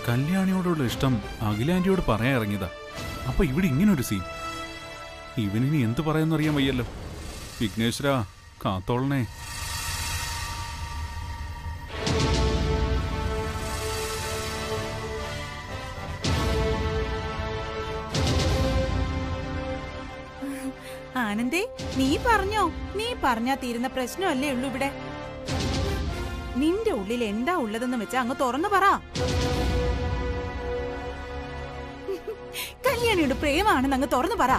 കല്യാണിയോടുള്ള ഇഷ്ടം അഖിലാന്റിയോട് പറയാൻ ഇറങ്ങിയതാ. അപ്പൊ ഇവിടെ ഇങ്ങനൊരു സീൻ. ഇവനിനി എന്ത് പറയുന്നറിയാൻ വയ്യല്ലോ. വിഘ്നേശ്വരാ, കാത്തോളണേ. ആനന്ദേ, നീ പറഞ്ഞാ തീരുന്ന പ്രശ്നമല്ലേ ഉള്ളൂ ഇവിടെ. നിന്റെ ഉള്ളിൽ എന്താ ഉള്ളതെന്ന് വെച്ചാ അങ്ങ് തുറന്നു പറ. കല്യാണിയുടെ പ്രേമാണെന്ന് അങ്ങ് തുറന്നു പറ.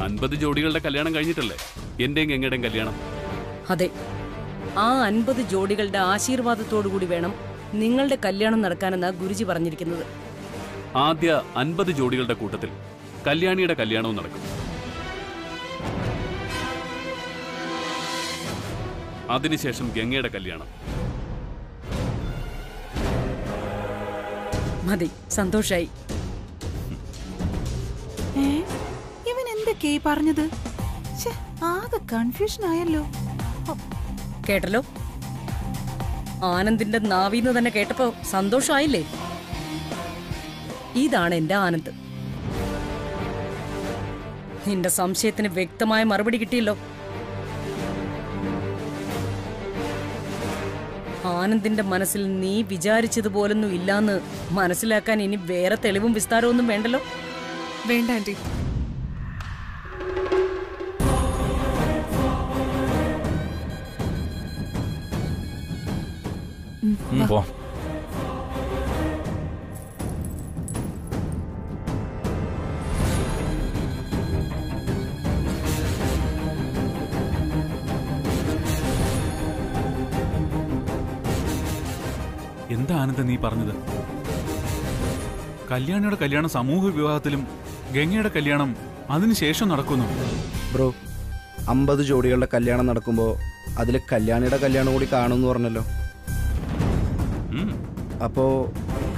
അൻപത് ജോഡികളുടെ കല്യാണം കഴിഞ്ഞിട്ടല്ലേ എന്റെയും ഗംഗയുടെയും കല്യാണം? അതെ, ആ 50 ജോഡികളുടെ ആശീർവാദത്തോടു കൂടി വേണം നിങ്ങളുടെ കല്യാണം നടക്കാനെന്നാ ഗുരുജി പറഞ്ഞിരിക്കുന്നത്. ആദ്യ 50 ജോഡികളുടെ കൂട്ടത്തിൽ കല്യാണിയുടെ കല്യാണവും നടക്കും. അതിനുശേഷം ഗംഗയുടെ കല്യാണം. മതി, സന്തോഷായി. ഇവൻ എന്തൊക്കെയായി പറഞ്ഞത്? ആകെ കൺഫ്യൂഷൻ ആയല്ലോ. കേട്ടല്ലോ, ആനന്ദിന്റെ നാവിന്ന് തന്നെ കേട്ടപ്പോ സന്തോഷമായില്ലേ? ഇതാണ് എന്റെ ആനന്ദ്. നിന്റെ സംശയത്തിന് വ്യക്തമായ മറുപടി കിട്ടിയല്ലോ. ആനന്ദിന്റെ മനസ്സിൽ നീ വിചാരിച്ചതുപോലൊന്നും ഇല്ലാന്ന് മനസ്സിലാക്കാൻ ഇനി വേറെ തെളിവും വിസ്താരവും ഒന്നും വേണ്ടല്ലോ. വേണ്ട ആന്റി. എന്താ ആനന്ദ നീ പറഞ്ഞത്? കല്യാണിയുടെ കല്യാണം സമൂഹ വിവാഹത്തിലും ഗംഗയുടെ കല്യാണം അതിനുശേഷം നടക്കുന്നു. ബ്രോ, 50 ജോഡികളുടെ കല്യാണം നടക്കുമ്പോൾ അതിൽ കല്യാണിയുടെ കല്യാണം കൂടി കാണുമെന്ന് പറഞ്ഞല്ലോ. അപ്പോ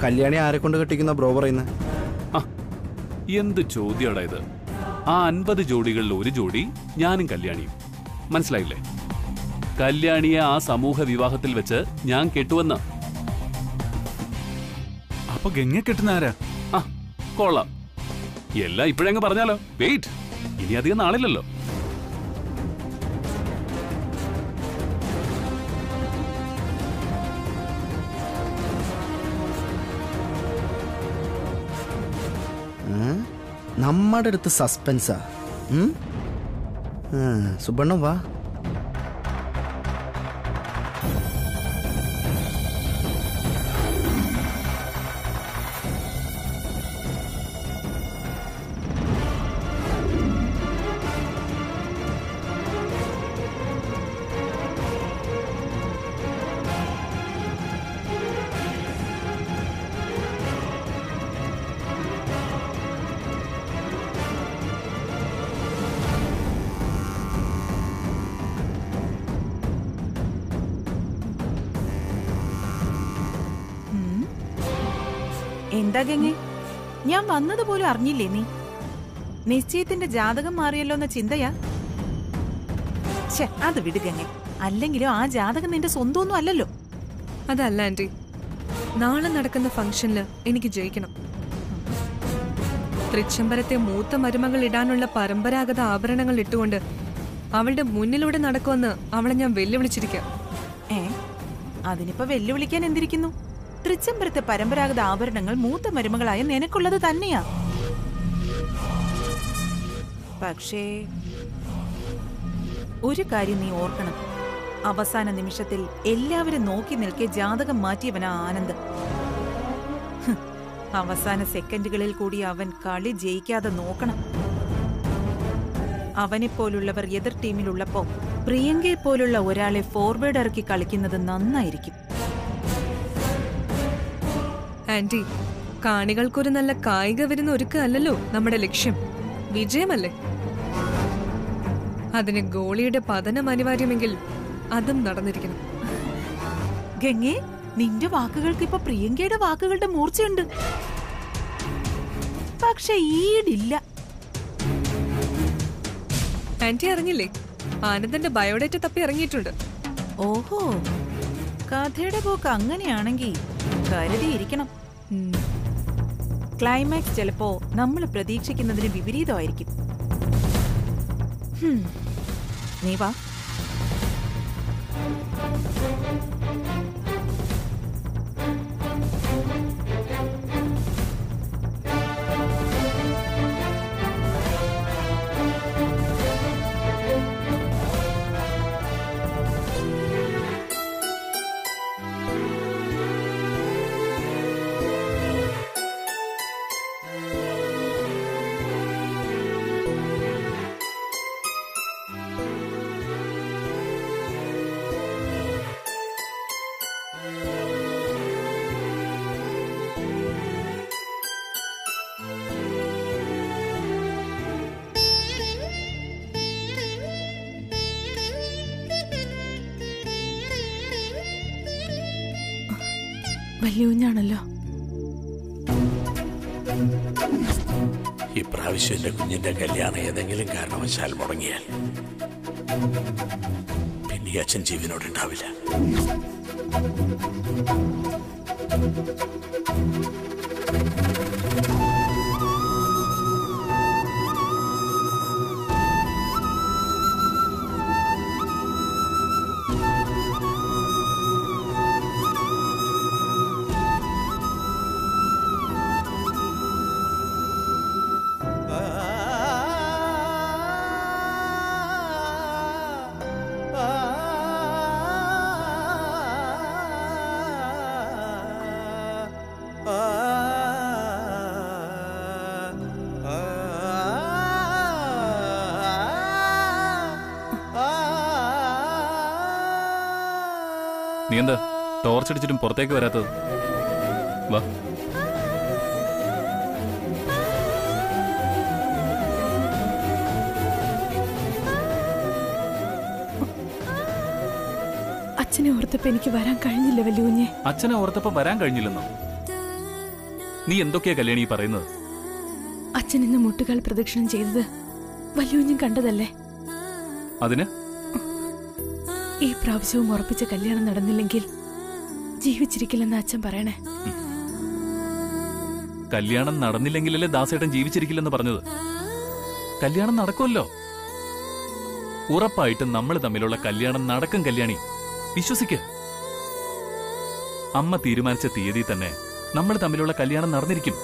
കല്യാണി ആരെ കൊണ്ട് കെട്ടിക്കുന്ന ബ്രോ പറയുന്നത്? എന്ത് ചോദ്യടാ ഇത്? ആ 50 ജോഡികളിൽ ഒരു ജോഡി ഞാനും കല്യാണിയും. മനസ്സിലായില്ലേ? കല്യാണിയെ ആ സമൂഹ വിവാഹത്തിൽ വെച്ച് ഞാൻ കെട്ടുവന്ന. അപ്പൊ ഗംഗ കെട്ടുന്ന ആരാ? കൊള്ളാം, എല്ലാം ഇപ്പോഴങ്ങ് പറഞ്ഞാലോ. വെയിറ്റ്, ഇനി അധികം നാളില്ലല്ലോ. നമ്മുടെ അടുത്ത് സസ്പെൻസാ. സുബണ്ണം വാ. എന്താ ഗംഗേ, ഞാൻ വന്നതുപോലും അറിഞ്ഞില്ലേ നീ? നിശ്ചയത്തിന്റെ ജാതകം മാറിയല്ലോ എന്ന ചിന്തയാ? അത് വിട് ഗംഗേ. അല്ലെങ്കിലും ആ ജാതകം നിന്റെ സ്വന്തമൊന്നും അല്ലല്ലോ. അതല്ല ആന്റി, നാളെ നടക്കുന്ന ഫംഗ്ഷനില് എനിക്ക് ജയിക്കണം. തൃച്ചംബരത്തെ മൂത്ത മരുമകൾ ഇടാനുള്ള പരമ്പരാഗത ആഭരണങ്ങൾ ഇട്ടുകൊണ്ട് അവളുടെ മുന്നിലൂടെ നടക്കുമെന്ന് അവളെ ഞാൻ വെല്ലുവിളിച്ചിരിക്കാം. അതിനിപ്പോ വെല്ലുവിളിക്കാൻ എന്തിരിക്കുന്നു? തൃച്ചംബരത്തെ പരമ്പരാഗത ആഭരണങ്ങൾ മൂത്ത മരുമകളായ നിനക്കുള്ളത് തന്നെയാ. പക്ഷേ ഒരു കാര്യം നീ ഓർക്കണം, അവസാന നിമിഷത്തിൽ എല്ലാവരും നോക്കി നിൽക്കെ ജാതകം മാറ്റിയവനാ ആനന്ദ്. അവസാന സെക്കൻഡുകളിൽ കൂടി അവൻ കളി ജയിക്കാതെ നോക്കണം. അവനെപ്പോലുള്ളവർ എതിർ ടീമിലുള്ളപ്പോ പ്രിയങ്കയെ പോലുള്ള ഒരാളെ ഫോർവേഡ് ഇറക്കി കളിക്കുന്നത് നന്നായിരിക്കും. ആന്റി, കാണികൾക്കൊരു നല്ല കായിക വിരുന്ന് ഒരുക്കല്ലോ നമ്മുടെ ലക്ഷ്യം. വിജയമല്ലേ? അതിന് ഗോളിയുടെ പതനം അനിവാര്യമെങ്കിൽ അതും നടന്നിരിക്കണം. ഗംഗേ, നിന്റെ വാക്കുകൾക്ക് ഇപ്പൊ പ്രിയങ്കയുടെ വാക്കുകളുടെ മൂർച്ചയുണ്ട്. പക്ഷെ ഈടില്ല. ആന്റി അറിഞ്ഞില്ലേ, ആനന്ദന്റെ ബയോഡേറ്റ തപ്പി ഇറങ്ങിയിട്ടുണ്ട്. ഓഹോ, കഥയുടെ പോക്ക് അങ്ങനെയാണെങ്കിൽ കരുതിയിരിക്കണം. ക്ലൈമാക്സ് ചിലപ്പോ നമ്മൾ പ്രതീക്ഷിക്കുന്നതിന് വിപരീതമായിരിക്കും. നീ വാ. വലിയ കുഞ്ഞാണല്ലോ. ഇപ്രാവശ്യം എന്റെ കുഞ്ഞിന്റെ കല്യാണം ഏതെങ്കിലും കാരണവശാൽ മുടങ്ങിയാൽ പിന്നെ അച്ഛൻ ജീവനോടുണ്ടാവില്ല. നീ എന്താ ടോർച്ചടിച്ചിട്ടും പുറത്തേക്ക് വരാത്തത്? വാ. അച്ഛനെ ഓർത്തപ്പോ എനിക്ക് വരാൻ കഴിഞ്ഞില്ല വലിയ കുഞ്ഞെ. അച്ഛനെ ഓർത്തപ്പോ വരാൻ കഴിഞ്ഞില്ലെന്നോ? നീ എന്തൊക്കെയാ കല്യാണി പറയുന്നത്? അച്ഛൻ ഇന്ന് മുട്ടുകാൽ പ്രദക്ഷിണം ചെയ്തത് വലിയ കുഞ്ഞും കണ്ടതല്ലേ? അതിന് ഈ പ്രാവശ്യവും ഉറപ്പിച്ച കല്യാണം നടന്നില്ലെങ്കിൽ ജീവിച്ചിരിക്കില്ലെന്ന് അച്ഛൻ പറയണേ. കല്യാണം നടന്നില്ലെങ്കിലല്ലേ ദാസേട്ടൻ ജീവിച്ചിരിക്കില്ലെന്ന് പറഞ്ഞത്? കല്യാണം നടക്കുമല്ലോ. ഉറപ്പായിട്ടും നമ്മൾ തമ്മിലുള്ള കല്യാണം നടക്കും കല്യാണി, വിശ്വസിക്ക. അമ്മ തീരുമാനിച്ച തീയതി തന്നെ നമ്മൾ തമ്മിലുള്ള കല്യാണം നടന്നിരിക്കും.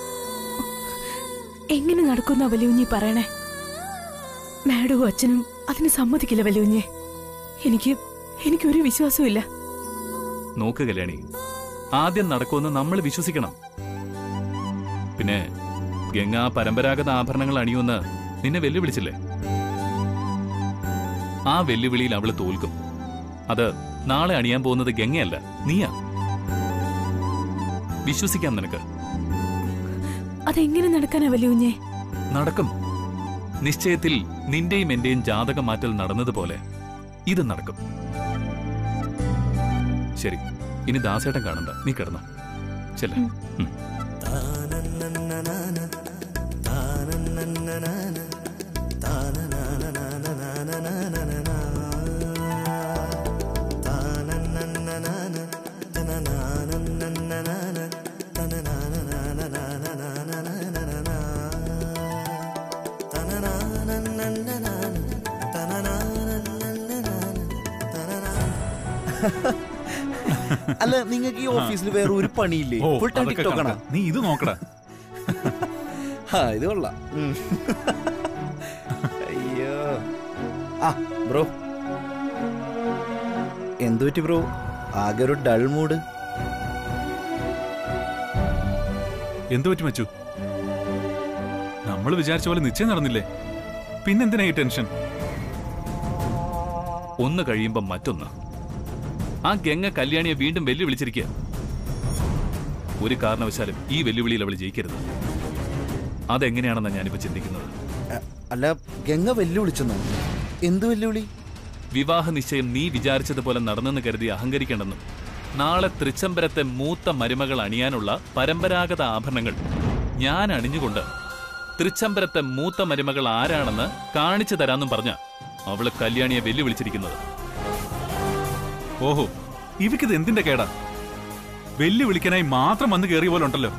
എങ്ങനെ നടക്കുന്ന വലിയ പറയണേ? മാഡവും അച്ഛനും അതിന് സമ്മതിക്കില്ല വലിയ കുഞ്ഞെ. എനിക്കൊരു വിശ്വാസമില്ല. നോക്ക് കല്യാണി, ആദ്യം നടക്കുമെന്ന് നമ്മൾ വിശ്വസിക്കണം. പിന്നെ ഗംഗ പരമ്പരാഗത ആഭരണങ്ങൾ അണിയുമെന്ന് നിന്നെ വെല്ലുവിളിച്ചില്ലേ? ആ വെല്ലുവിളിയിൽ അവള് തോൽക്കും. അത് നാളെ അണിയാൻ പോകുന്നത് ഗംഗയല്ല, നീയാ. വിശ്വസിക്കാം നിനക്ക്. അതെങ്ങനെ നടക്കാനാ വലിയ കുഞ്ഞെ? നടക്കും. നിശ്ചയത്തിൽ നിന്റെയും എന്റെയും ജാതക മാറ്റൽ നടന്നതുപോലെ ഇത് നടക്കും. ശരി, ഇനി ദാസേട്ടൻ കാണണ്ട, നീ കിടന്നോ. ചെല്ലേ. അല്ല, നിങ്ങൾക്ക് ഈ ഓഫീസിൽ വേറെ ഒരു പണിയില്ലേ? ഫുൾ ടൈം ടിക്ടോക്ക് ആണ്. നീ ഇത് നോക്കടാ. ഇത് കൊള്ളാം. അയ്യോ. ആ ബ്രോ, എന്തു പറ്റി ബ്രോ? ആകെ ഒരു ഡൾ മൂഡ്. എന്തു പറ്റി മച്ചു? നമ്മൾ വിചാരിച്ച പോലെ നിശ്ചയം നടന്നില്ലേ? പിന്നെന്തിനാ ഈ ടെൻഷൻ? ഒന്ന് കഴിയുമ്പോ മറ്റൊന്ന്. ആ ഗംഗ കല്യാണിയെ വീണ്ടും വെല്ലുവിളിച്ചിരിക്കുക. ഒരു കാരണവശാലും ഈ വെല്ലുവിളിയിൽ അവൾ ജയിക്കരുത്. അതെങ്ങനെയാണെന്നാണ് ഞാനിപ്പോ ചിന്തിക്കുന്നത്. അല്ല, ഗംഗ വെല്ലുവിളിച്ചെന്നോ? എന്ത് വെല്ലുവിളി? വിവാഹ നിശ്ചയം നീ വിചാരിച്ചതുപോലെ നടന്നെന്ന് കരുതി അഹങ്കരിക്കേണ്ടെന്നും നാളെ തൃച്ചംബരത്തെ മൂത്ത മരുമകൾ അണിയാനുള്ള പരമ്പരാഗത ആഭരണങ്ങൾ ഞാൻ അണിഞ്ഞുകൊണ്ട് തൃച്ചംബരത്തെ മൂത്ത മരുമകൾ ആരാണെന്ന് കാണിച്ചു തരാമെന്നും പറഞ്ഞ അവള് കല്യാണിയെ വെല്ലുവിളിച്ചിരിക്കുന്നത്. ഓഹോ, ഇവക്കിത് എന്തിന്റെ കേടാ? വെല്ലുവിളിക്കാനായി മാത്രം വന്ന് കയറിയ പോലെ ഉണ്ടല്ലോ.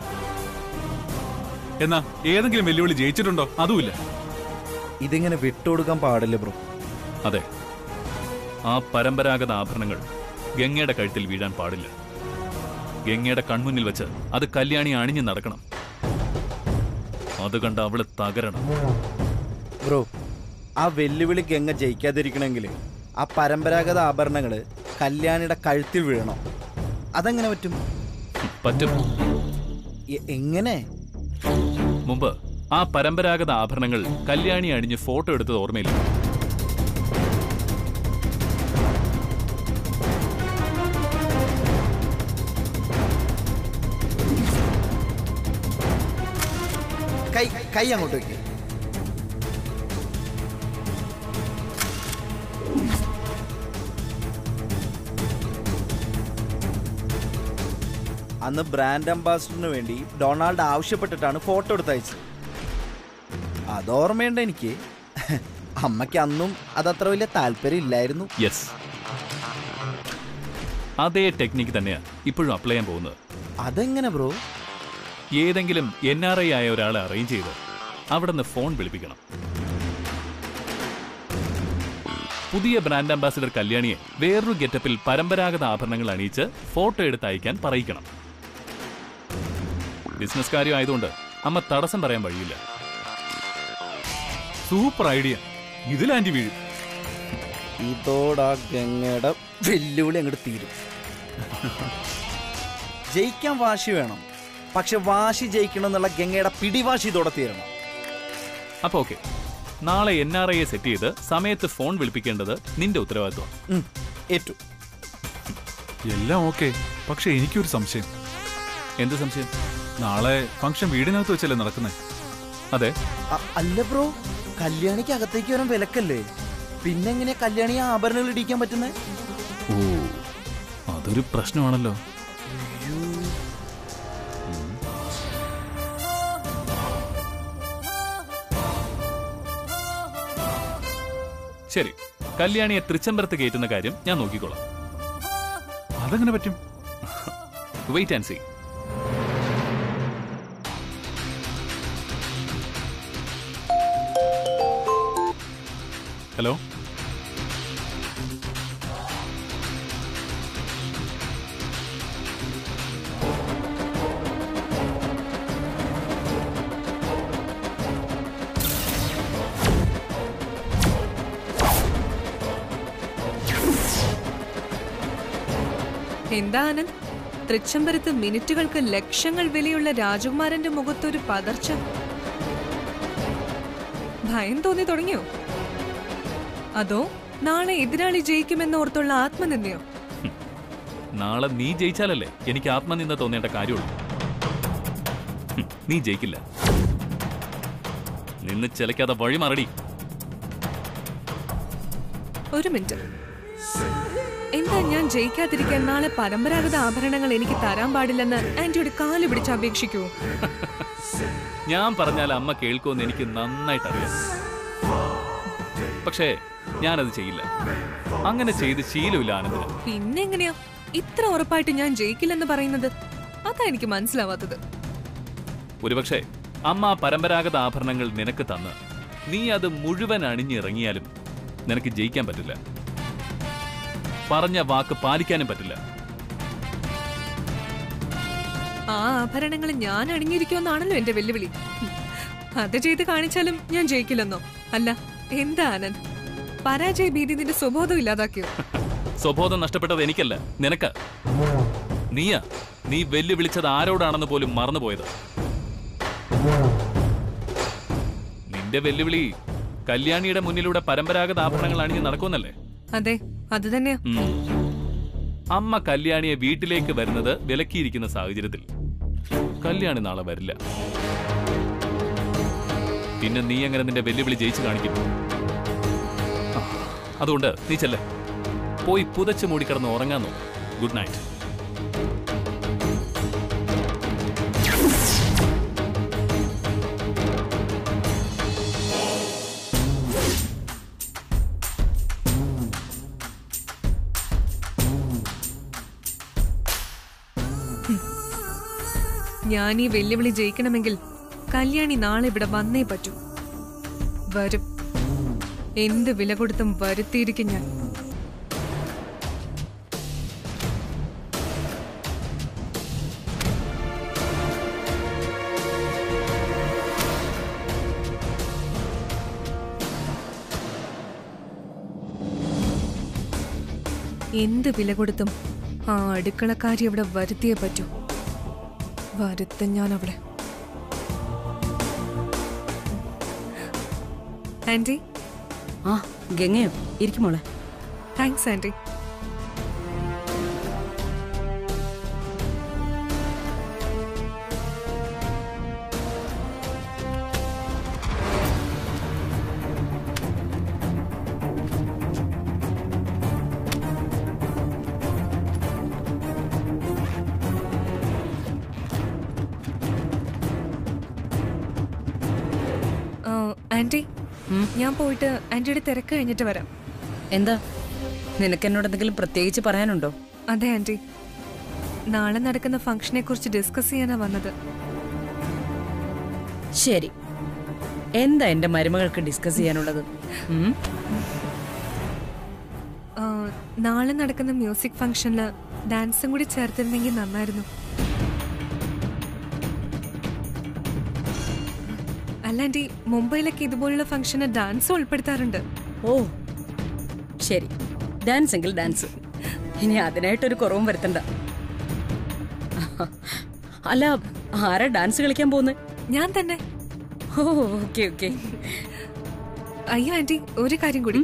എന്നാ ഏതെങ്കിലും വെല്ലുവിളി ജയിച്ചിട്ടുണ്ടോ? അതുമില്ല. ഇതിങ്ങനെ വിട്ടുകൊടുക്കാൻ പാടില്ല ബ്രോ. അതെ, ആ പരമ്പരാഗത ആഭരണങ്ങൾ ഗംഗയുടെ കഴുത്തിൽ വീഴാൻ പാടില്ല. ഗംഗയുടെ കൺമുന്നിൽ വെച്ച് അത് കല്യാണി അണിഞ്ഞു നടക്കണം. അത് കണ്ട് അവള് തകരണം. ബ്രോ, ആ വെല്ലുവിളി ഗംഗ ജയിക്കാതിരിക്കണമെങ്കിൽ ആ പരമ്പരാഗത ആഭരണങ്ങള് കല്യാണിയുടെ കഴുത്തിൽ വീഴണം. അതെങ്ങനെ പറ്റും? പറ്റും. എങ്ങനെ? മുമ്പ് ആ പരമ്പരാഗത ആഭരണങ്ങൾ കല്യാണി അണിഞ്ഞ് ഫോട്ടോ എടുത്തത് ഓർമ്മയില്ല. കൈ അങ്ങോട്ട് വെക്ക്. അന്ന് ബ്രാൻഡ് അംബാസിഡറിന് വേണ്ടി ഡൊണാൾഡ് ആവശ്യപ്പെട്ടിട്ടാണ് ഫോട്ടോ എടുത്തയച്ചത്. അതോർമ്മയുണ്ട് എനിക്ക്. അമ്മയ്ക്ക് അന്നും അതത്ര വലിയ താല്പര്യം ഇല്ലായിരുന്നു. യെസ്, അതേ ടെക്നിക്ക് തന്നെയാ ഇപ്പോഴും അപ്ലൈ ചെയ്യാൻ പോകുന്നത്. അതെങ്ങനെ ബ്രോ? ഏതെങ്കിലും NRI ആയ ഒരാളെ അറേഞ്ച് ചെയ്ത് അവിടെ നിന്ന് ഫോൺ വിളിപ്പിക്കണം. പുതിയ ബ്രാൻഡ് അംബാസിഡർ കല്യാണിയെ വേറൊരു ഗെറ്റപ്പിൽ പരമ്പരാഗത ആഭരണങ്ങൾ അണിയിച്ച് ഫോട്ടോ എടുത്ത് അയക്കാൻ പറയിക്കണം. ബിസിനസ് കാര്യം ആയതുകൊണ്ട് അമ്മ തടസ്സം പറയാൻ വഴിയില്ല. Super idea. ഇതിൽ ആന്റി വീഴും. ഇതോടാ ഗംഗയുടെ വെല്ലുവിളി അങ്ങോട്ട് തീരും. ജയിക്കാൻ വാശി വേണം, പക്ഷെ വാശി ജയിക്കണം എന്നുള്ള ഗംഗയുടെ പിടിവാശി ഇതോടെ തീരണം. അപ്പൊ ഓക്കെ, നാളെ NRI സെറ്റ് ചെയ്ത് സമയത്ത് ഫോൺ വിളിപ്പിക്കേണ്ടത് നിന്റെ ഉത്തരവാദിത്വം. ഏറ്റു. എല്ലാം ഓക്കെ, പക്ഷെ എനിക്കൊരു സംശയം. എന്ത് സംശയം? നാളെ ഫംഗ്ഷൻ വീടിനകത്ത് വെച്ചല്ലേ നടക്കുന്നേ? അതെ. അല്ല ബ്രോ, കല്യാണിക്ക് അകത്തേക്ക് വരാൻ വിലക്കല്ലേ? പിന്നെ എങ്ങനെയാ കല്യാണി ആഭരണങ്ങൾ ഇടിക്കാൻ പറ്റുന്നേ? ഓ, അതൊരു പ്രശ്നമാണല്ലോ. ശരി, കല്യാണിയെ തൃച്ചംബരത്ത് കയറ്റുന്ന കാര്യം ഞാൻ നോക്കിക്കോളാം. അതെങ്ങനെ പറ്റും? Wait and see. ഹലോ, എന്താ ആനന്ദ്, തൃച്ചംബരത്ത് മിനിറ്റുകൾക്ക് ലക്ഷങ്ങൾ വിലയുള്ള രാജകുമാരന്റെ മുഖത്തൊരു പതർച്ച. ഭയം തോന്നി തുടങ്ങിയോ? അതോ നാളെ എതിരാളി ജയിക്കുമെന്നോർത്തുള്ള ആത്മനിന്ദയോ? നാളെ നീ ജയിച്ചാലല്ലേ എനിക്ക് ആത്മനിന്ദ തോന്നേണ്ട കാര്യമുള്ളൂ. നീ ജയിക്കില്ല. നിന്ന് ചിലക്കാതെ വഴി മറടി. ഒരു മിനിറ്റ്. എന്താ ഞാൻ ജയിക്കാതിരിക്കാൻ നാളെ പരമ്പരാഗത ആഭരണങ്ങൾ എനിക്ക് തരാൻ പാടില്ലെന്ന് ആന്റിയുടെ കാല് പിടിച്ച് അപേക്ഷിക്കൂ? ഞാൻ പറഞ്ഞാൽ അമ്മ കേൾക്കുമെന്ന് എനിക്ക് നന്നായിട്ട് അറിയാം. പക്ഷേ ഞാനത് ചെയ്യില്ല. അങ്ങനെ ചെയ്ത് ശീലമില്ല ആനന്ദിന്. പിന്നെങ്ങനെയാ ഇത്ര ഉറപ്പായിട്ട് ഞാൻ ജയിക്കില്ലെന്ന് പറയുന്നത്? അതാ എനിക്ക് മനസ്സിലാവാത്തത്. ഒരുപക്ഷെ അമ്മ ആ പരമ്പരാഗത ആഭരണങ്ങൾ നിനക്ക് തന്ന് നീ അത് മുഴുവൻ അണിഞ്ഞിറങ്ങിയാലും നിനക്ക് ജയിക്കാൻ പറ്റില്ല. പറഞ്ഞ വാക്ക് പാലിക്കാനും പറ്റില്ല. ആ ആഭരണങ്ങൾ ഞാൻ അണിഞ്ഞിരിക്കുമെന്നാണല്ലോ എന്റെ വെല്ലുവിളി. അത് ചെയ്ത് കാണിച്ചാലും ഞാൻ ജയിക്കില്ലെന്നോ? അല്ല, എന്താ ആനന്ദ്, പരാജയ ഭീതി നിന്റെ സ്വബോധം ഇല്ലാതാക്കിയോ? സ്വബോധം നഷ്ടപ്പെട്ടത് എനിക്കല്ല, നിനക്ക്. നീ വെല്ലുവിളിച്ചത് ആരോടാണെന്ന് പോലും മറന്നുപോയത്. നിന്റെ വെല്ലുവിളി കല്യാണിയുടെ മുന്നിലൂടെ പരമ്പരാഗത ആഭരണങ്ങൾ അണിഞ്ഞ് നടക്കുമെന്നല്ലേ? അതെ, അത് തന്നെയാ. അമ്മ കല്യാണിയെ വീട്ടിലേക്ക് വരുന്നത് വിലക്കിയിരിക്കുന്ന സാഹചര്യത്തിൽ കല്യാണി നാളെ വരില്ല. പിന്നെ നീ എങ്ങനെ നിന്റെ വെല്ലുവിളി ജയിച്ചു കാണിക്കും? അതുകൊണ്ട് നീ ചെല്ല്, പോയി പുതച്ച് മൂടിക്കിടന്ന് ഉറങ്ങാൻ നോക്ക്. Good night. ഞാൻ ഈ വെല്ലുവിളി ജയിക്കണമെങ്കിൽ കല്യാണി നാളെ ഇവിടെ വന്നേ പറ്റൂ. വരും. എന്ത് വില കൊടുത്തും വരുത്തിയിരിക്കും ഞാൻ. എന്ത് വില കൊടുത്തും ആ അടുക്കളക്കാരി അവിടെ വരുത്തിയേ പറ്റൂ. വരുത്തും ഞാൻ അവിടെ. ആന്റി. ആ ഗംഗയോ ഇരിക്കും മോളെ. Thanks anti. ആന്റി, ഞാൻ പോയിട്ട് ആന്റിയുടെ തിരക്ക് കഴിഞ്ഞിട്ട് വരാം. എന്താ, നിനക്ക് എന്നോട് എന്തെങ്കിലും പ്രത്യേകിച്ച് പറയാനുണ്ടോ? അതെ ആന്റി, നാളെ നടക്കുന്ന ഫംഗ്ഷനെ കുറിച്ച് ഡിസ്കസ് ചെയ്യാനാ വന്നത്. ശരി, എന്താ എന്റെ മരുമകൾക്ക് ഡിസ്കസ് ചെയ്യാനുള്ളത്? നാളെ നടക്കുന്ന മ്യൂസിക് ഫംഗ്ഷനില് ഡാൻസും കൂടി ചേർത്തിരുന്നെങ്കിൽ നന്നായിരുന്നു. അല്ല ആന്റി, മുംബൈയിലൊക്കെ ഇതുപോലുള്ള ഫംഗ്ഷന് ഡാൻസ് ഉൾപ്പെടുത്താറുണ്ട്. ഓ ശരി, ഡാൻസ് എങ്കിൽ ഡാൻസ്. ഇനി അതിനായിട്ടൊരു കുറവും വരുത്തണ്ട. അല്ല, ആരാ ഡാൻസ് കളിക്കാൻ പോകുന്നത്? ഞാൻ തന്നെ. ഓ ഓക്കെ ഓക്കെ. അയ്യോ ആന്റി, ഒരു കാര്യം കൂടി.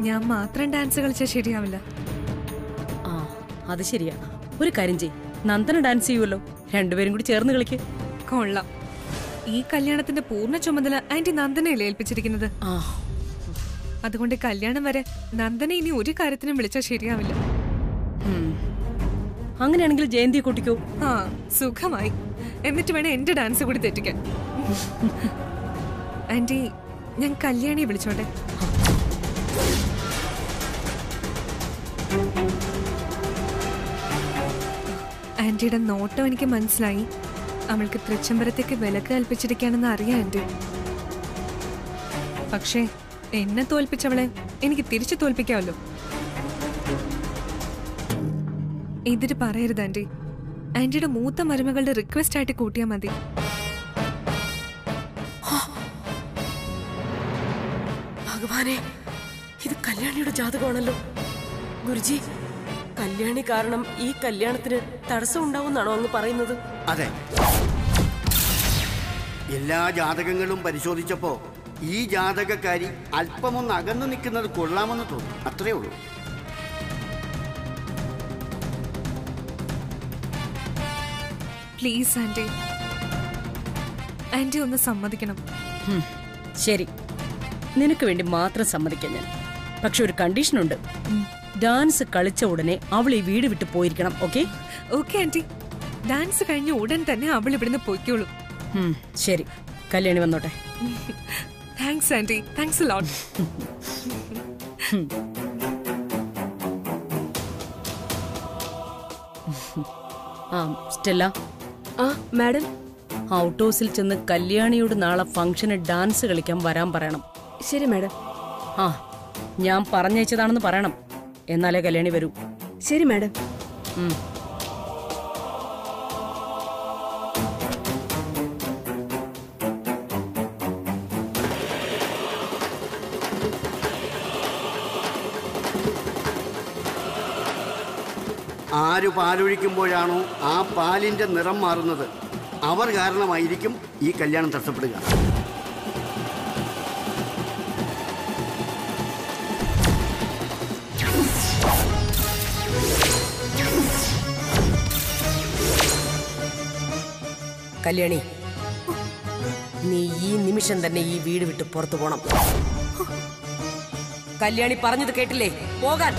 ഞാൻ മാത്രം ഡാൻസ് കളിച്ചാൽ ശരിയാവില്ല. ആ അത് ശരിയാ. ഒരു കാര്യം ചെയ്, നന്ദന ഡാൻസ് ചെയ്യുമല്ലോ, രണ്ടുപേരും കൂടി ചേർന്ന് കളിക്ക്. കൊള്ളാം. ഈ കല്യാണത്തിന്റെ പൂർണ്ണ ചുമതല ആന്റി നന്ദനയല്ലേ ഏൽപ്പിച്ചിരിക്കുന്നത്. അതുകൊണ്ട് കല്യാണം വരെ നന്ദന ഇനി ഒരു കാര്യത്തിനും വിളിച്ചാൽ ശരിയാവില്ല. അങ്ങനെയാണെങ്കിൽ ജയന്തിയെ കൂട്ടിക്കോ. ആ സുഖമായി. എന്നിട്ട് വേണം എന്റെ ഡാൻസ് കൂടി തെറ്റിക്കാൻ. ആന്റി, ഞാൻ കല്യാണിയെ വിളിച്ചോട്ടെ? ആന്റിയുടെ നോട്ടം എനിക്ക് മനസ്സിലായി. അവൾക്ക് തൃച്ചംബരത്തേക്ക് വിലക്ക് കൽപ്പിച്ചിരിക്കുകയാണെന്ന് അറിയാം ആന്റി. പക്ഷേ എന്നെ തോൽപ്പിച്ചവളെ എനിക്ക് തിരിച്ചു തോൽപ്പിക്കാമല്ലോ. എതിര് പറയരുത് ആന്റി. ആന്റിയുടെ മൂത്ത മരുമകളുടെ റിക്വസ്റ്റ് ആയിട്ട് കൂട്ടിയാൽ മതി. ഭഗവാനെ, ഇത് കല്യാണിയുടെ ജാതകമാണല്ലോ. ഗുരുജി, കല്യാണി കാരണം ഈ കല്യാണത്തിന് തടസ്സം ഉണ്ടാവുമെന്നാണോ അങ്ങ് പറയുന്നത്? അതെ, എല്ലാ ജാതകങ്ങളും പരിശോധിച്ചപ്പോ ഈ ജാതകക്കാരി അല്പമൊന്ന് അകന്നു നിൽക്കുന്നത് കൊള്ളാമെന്ന് തോന്നി. അത്രേ ഉള്ളൂ. പ്ലീസ് ആന്റി, ആന്റി ഒന്ന് സമ്മതിക്കണം. ശരി, നിനക്ക് വേണ്ടി മാത്രം സമ്മതിക്കാം ഞാൻ. പക്ഷെ ഒരു കണ്ടീഷനുണ്ട്. ഡാൻസ് കളിച്ച ഉടനെ അവൾ ഈ വീട് വിട്ട് പോയിരിക്കണം. ഓക്കെ? Okay aunty. ഡാൻസ് കഴിഞ്ഞ ഉടൻ തന്നെ അവൾ ഇവിടുന്ന് പോയിക്കോളൂ. ശരി, കല്യാണി വന്നോട്ടെ. Thanks aunty, thanks a lot. ആ സ്റ്റെല്ല. ആ മാഡം. ഔട്ട് ഹൗസിൽ ചെന്ന് കല്യാണിയോട് നാളെ ഫംഗ്ഷന് ഡാൻസ് കളിക്കാൻ വരാൻ പറയണം. ശരി മാഡം. ആ, ഞാൻ പറഞ്ഞയച്ചതാണെന്ന് പറയണം, എന്നാലേ കല്യാണി വരൂ. ശരി മാഡം. ആര് പാലൊഴിക്കുമ്പോഴാണോ ആ പാലിന്റെ നിറം മാറുന്നത്, അവർ കാരണമായിരിക്കും ഈ കല്യാണം തടസ്സപ്പെടുക. കല്യാണി, നീ ഈ നിമിഷം തന്നെ ഈ വീട് വിട്ട് പുറത്തു പോണം. കല്യാണി പറഞ്ഞത് കേട്ടില്ലേ? പോകാൻ.